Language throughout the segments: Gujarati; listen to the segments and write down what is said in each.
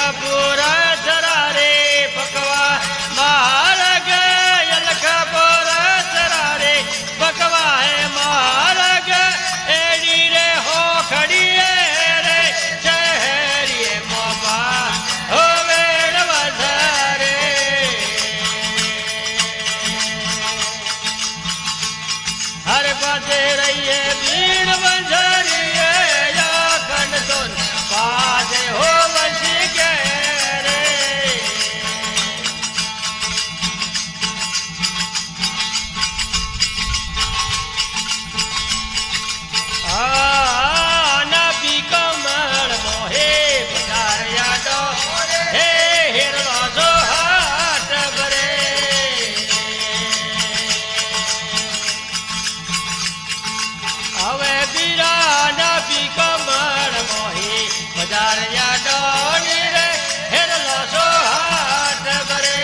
अलखापुर सरारे पकवा मार्ग अलखापुर सरारे पकवा है मार्ग एडी रे हो खड़ी रे शहरी मोबा हो वेड़ वधारे हर पासे रहिए भीड़ बंजारी या खंड तो पासे हो बसी के रे नबी कमल मोहे बजार यादो हे हिरवा जो हाट भरे હવે બીરા નબી કમળ મોહી બજાર યાડોની રે હેરલો સો હાટ ભરે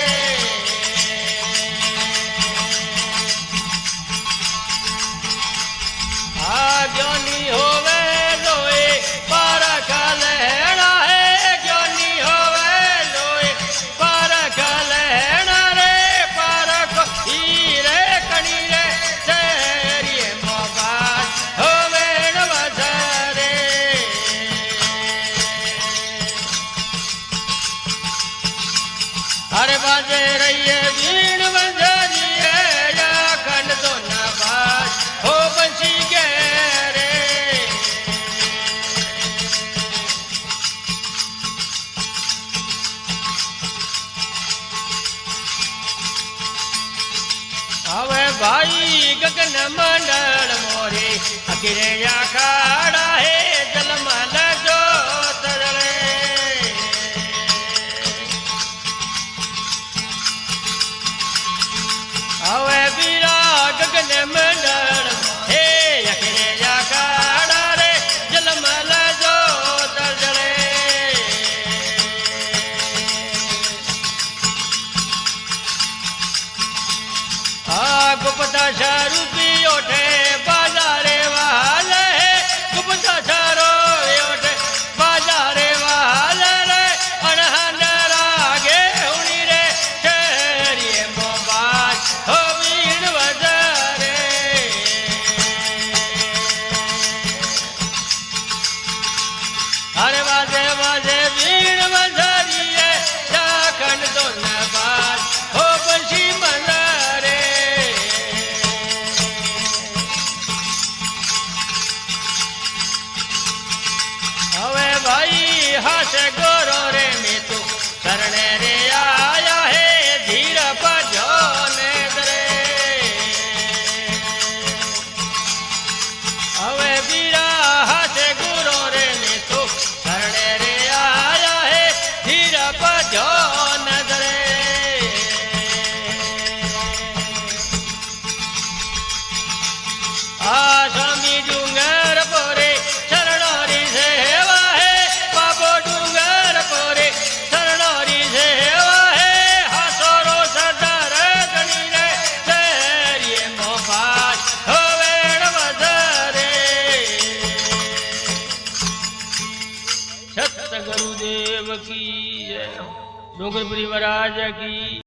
જ્ઞાની હોવે લોએ પારખ લેણા હે જ્ઞાની હોવે લોએ પારખ લેણા રે પારખ ઈ રે કણી રે શેરી મોબાઈ हर बाजे रहिए भीड़ बंजारी या खंड तो न बाज हो बंसी के रे હવે ભાઈ ગગન મંડળ મોરે અકીરે ખાડા હે જલમલ જો તરલે હવે બીરા ગગન મંડળ હે અકીરે ખાડા રે જલમલ જો તરલે गुप्ता शारू पियोठे बाजारे वाले गुप्ता शारो योठे बाजारे वाले रे अनहन रागे हुनी रे शहरी मोबाई हो भीड़ बजारे हर बाजे बाजे भीड़ बजारी है जाखंड तो न बाज हो बंशी मंदारे હવે ભાઈ હાશ ગોરો રે મે તો શરણે રે આયા હે ધીર પજો ને દરે હવે બીરા હાશ ગોરો રે મે તો શરણે રે આયા હે ધીર પજો ને દરે આ સ્વામી ડુંગર પોરે શરણોરી સેવા હે બાબો ડુંગર પોરે શરણોરી સેવા હે હાસોરો સરદાર ગણી રે શેરી મોબાઈ હો વેણ વધારે સત ગુરુદેવ કી જય ડુંગરપુરી મહારાજ કી